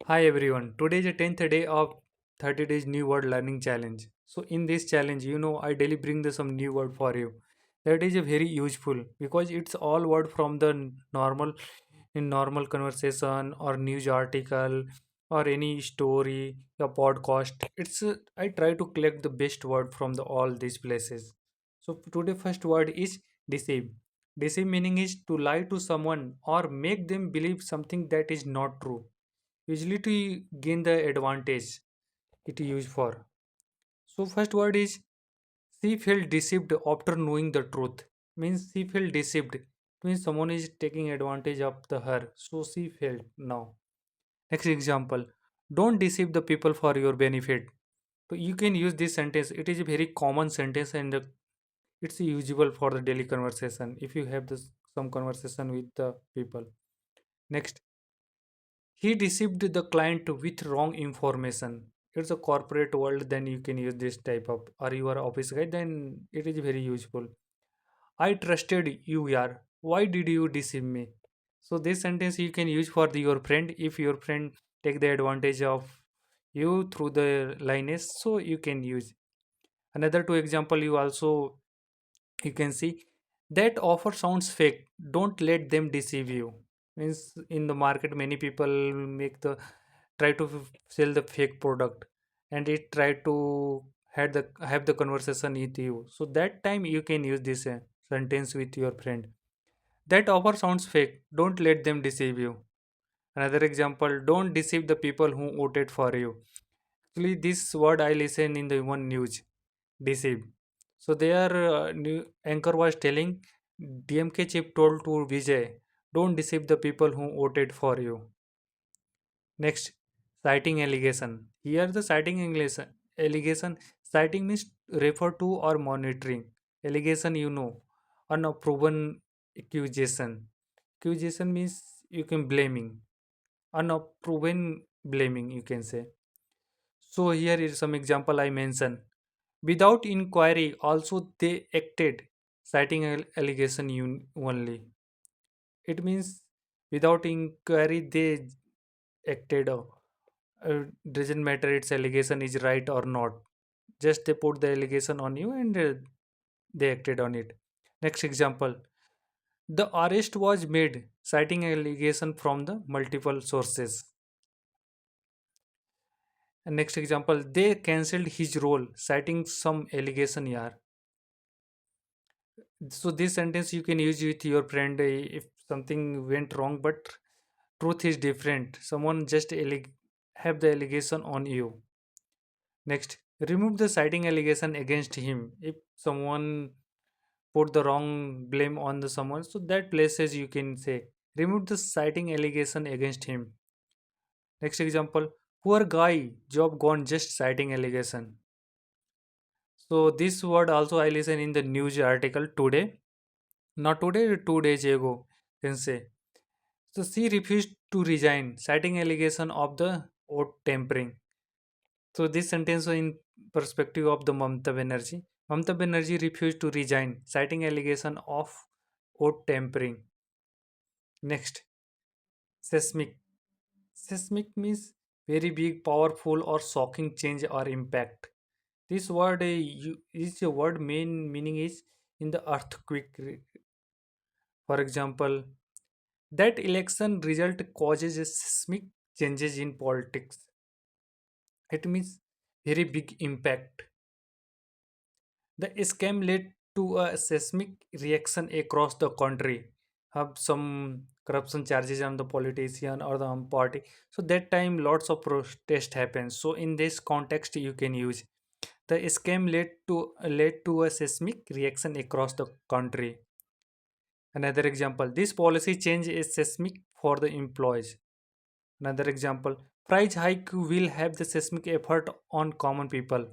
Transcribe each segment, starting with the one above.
Hi everyone. Today is the 10th day of 30 days new word learning challenge. So in this challenge, I daily bring some new word for you. That is a very useful because it's all word from the normal in normal conversation or news article or any story a podcast. I try to collect the best word from all these places. So today first word is deceive. Deceive meaning is to lie to someone or make them believe something that is not true, usually to gain the advantage it used for. So first word is she felt deceived after knowing the truth. Means she felt deceived. Means someone is taking advantage of the her. So she felt now. Next example. Don't deceive the people for your benefit. So you can use this sentence. It is a very common sentence and it's usable for the daily conversation if you have some conversation with the people. Next, he deceived the client with wrong information. It's a corporate world, then you can use this type of, or you are office guy, then it is very useful. I trusted you, yaar. Why did you deceive me? So this sentence you can use for your friend if your friend take the advantage of you through the lineage, so you can use. Another two example you can see that offer sounds fake. Don't let them deceive you. Means in the market many people make the try to sell the fake product and it try to have the conversation with you, so that time you can use this sentence with your friend. That offer sounds fake, don't let them deceive you. Another example, don't deceive the people who voted for you. Actually this word I listen in the one news, deceive. So their new anchor was telling DMK chief told to Vijay, don't deceive the people who voted for you. Next, citing allegation. Here the allegation citing means refer to or monitoring. Allegation unproven accusation. Accusation means you can blaming. Unproven blaming you can say. So here is some example I mentioned. Without inquiry, also they acted, citing allegation only. It means without inquiry they acted. Doesn't matter its allegation is right or not. Just they put the allegation on you and they acted on it. Next example, the arrest was made, citing allegation from the multiple sources. And next example, they cancelled his role, citing some allegation. Yeah. So this sentence you can use with your friend if something went wrong, but truth is different. Someone just have the allegation on you. Next, remove the citing allegation against him. If someone put the wrong blame on the someone, so that places you can say remove the citing allegation against him. Next example, poor guy, job gone, just citing allegation. So this word also I listen in the news article today. Not today, 2 days ago, can say. So she refused to resign, citing allegation of the oath tampering. So this sentence in perspective of the Mamta Banerjee. Mamta Banerjee refused to resign, citing allegation of oath tampering. Next, seismic. Seismic means very big, powerful, or shocking change or impact. This word is a word main meaning is in the earthquake. For example, that election result causes a seismic changes in politics. It means very big impact. The scam led to a seismic reaction across the country. Have some corruption charges on the politician or the party. So that time lots of protest happens. So in this context you can use the scam led to a seismic reaction across the country. Another example, this policy change is seismic for the employees. Another example, price hike will have the seismic effect on common people.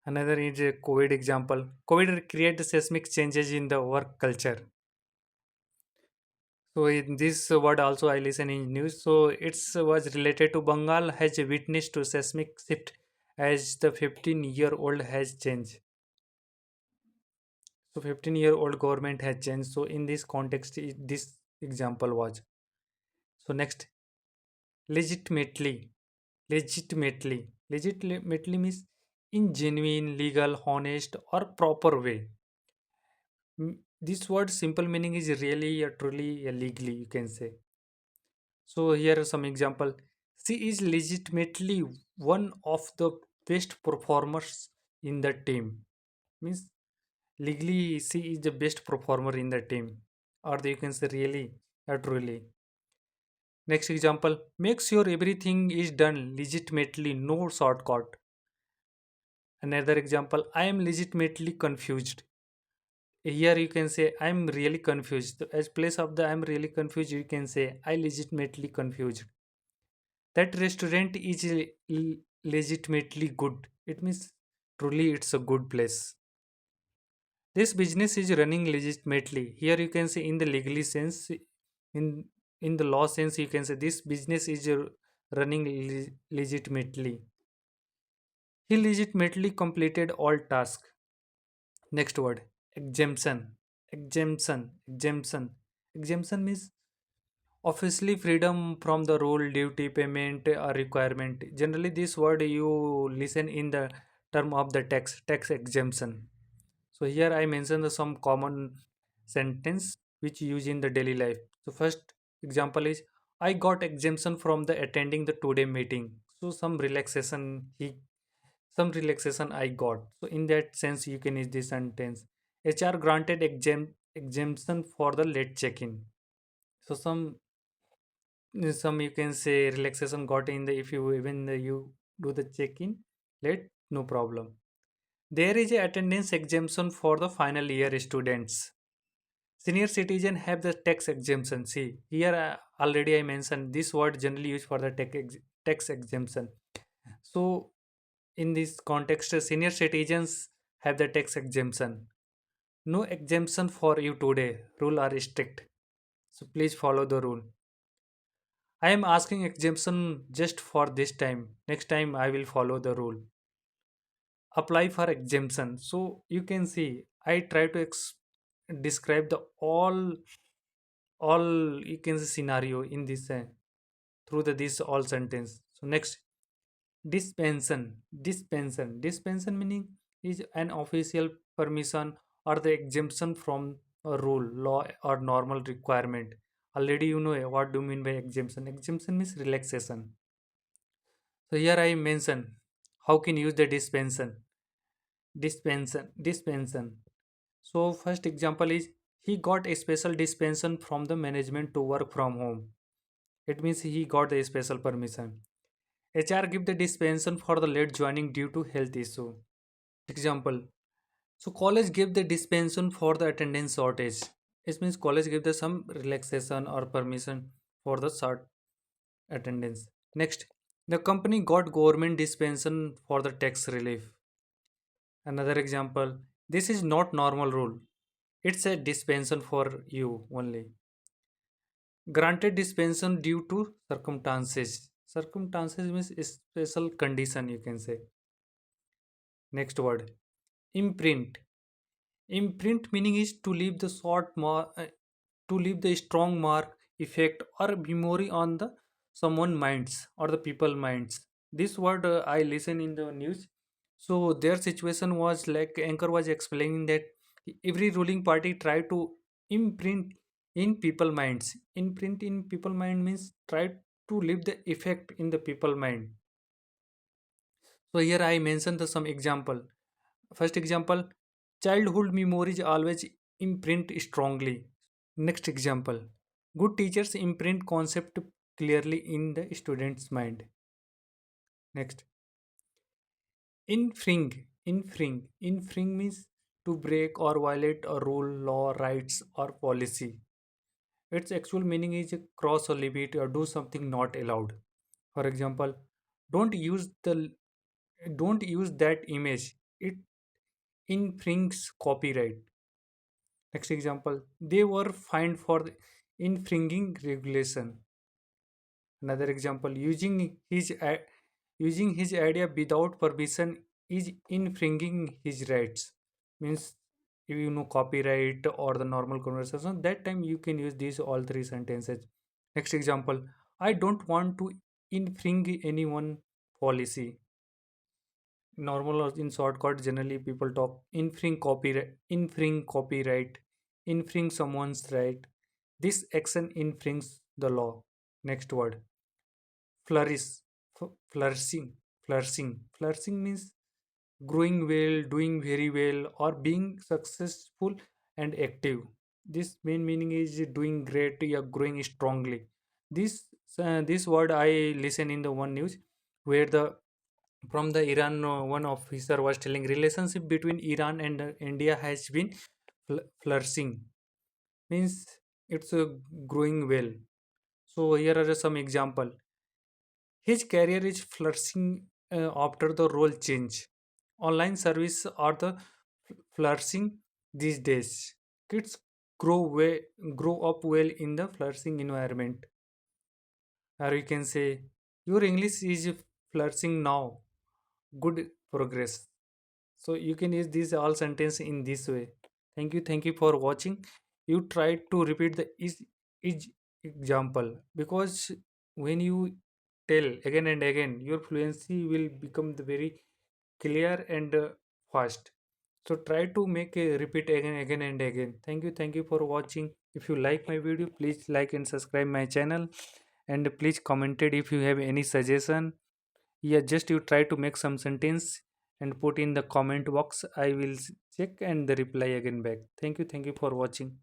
Another is a COVID example. COVID created seismic changes in the work culture. So in this word also I listen in news. So it's was related to Bengal has witnessed to seismic shift as the 15-year-old has changed. So 15-year-old government has changed. So in this context, this example was. So next, Legitimately, legitimately means in genuine, legal, honest, or proper way. This word simple meaning is really truly legally, you can say. So here are some example. She is legitimately one of the best performers in the team. Means legally she is the best performer in the team, or you can say really or truly. Next example, make sure everything is done legitimately, no shortcut. Another example, I am legitimately confused. Here you can say I am really confused. As place of the I am really confused, you can say I legitimately confused. That restaurant is legitimately good. It means truly it's a good place. This business is running legitimately. Here you can say in the legally sense, in in the law sense, you can say this business is running legitimately. He legitimately completed all tasks. Next word, exemption. Exemption means obviously freedom from the rule, duty, payment, or requirement. Generally, this word you listen in the term of the tax exemption. So here I mention some common sentence which you use in the daily life. So first example is I got exemption from the attending the today meeting. So some relaxation I got. So in that sense you can use this sentence. HR granted exemption for the late check-in. So some you can say relaxation got in the if you even you do the check-in late, no problem. There is a attendance exemption for the final year students. Senior citizen have the tax exemption. See, here already I mentioned this word generally used for the tax exemption. So, in this context, senior citizens have the tax exemption. No exemption for you today. Rule are strict. So, please follow the rule. I am asking exemption just for this time. Next time I will follow the rule. Apply for exemption. So you can see I try to describe the all you can say scenario in this through the this all sentence. So next, dispensation meaning is an official permission or the exemption from a rule, law, or normal requirement. Already you know what do you mean by exemption means relaxation. So here I mention how can use the dispensation. So first example is he got a special dispensation from the management to work from home. It means he got a special permission. HR give the dispensation for the late joining due to health issue. Example. So college give the dispensation for the attendance shortage. It means college give the some relaxation or permission for the short attendance. Next, the company got government dispensation for the tax relief. Another example. This is not normal rule. It's a dispensation for you only. Granted dispensation due to circumstances. Circumstances means special condition you can say. Next word. Imprint. Imprint meaning is to leave the to leave the strong mark, effect, or memory on the someone minds or the people minds. This word I listen in the news. So their situation was like anchor was explaining that every ruling party try to imprint in people minds. Imprint in people mind means try to leave the effect in the people mind. So here I mentioned some example. First example, childhood memories always imprint strongly. Next example, good teachers imprint concept clearly in the student's mind. Next, infring means to break or violate a rule, law, rights, or policy. Its actual meaning is cross a limit or do something not allowed. For example, don't use the don't use that image. It infringes copyright. Next example, they were fined for infringing regulation. Another example, using his idea without permission is infringing his rights. Means if you know copyright or the normal conversation, that time you can use these all three sentences. Next example, I don't want to infringe anyone policy. Normal or in shortcut, generally people talk infringe copyright, infringe someone's right. This action infringes the law. Next word, flourish, flourishing, flourishing means growing well, doing very well, or being successful and active. This main meaning is doing great, you're growing strongly. This word I listen in the one news where the from the Iran, one officer was telling relationship between Iran and India has been flourishing, means it's growing well. So here are some example. His career is flourishing after the role change. Online service are the flourishing these days. Kids grow up well in the flourishing environment. Or you can say, your English is flourishing now. Good progress. So you can use these all sentence in this way. Thank you for watching. You try to repeat the each example, because when you tell again and again, your fluency will become the very clear and fast. So try to make a repeat again and again. Thank you for watching. If you like my video, please like and subscribe my channel, and please comment it if you have any suggestion. Yeah, just you try to make some sentence and put in the comment box. I will check and the reply again back. Thank you for watching.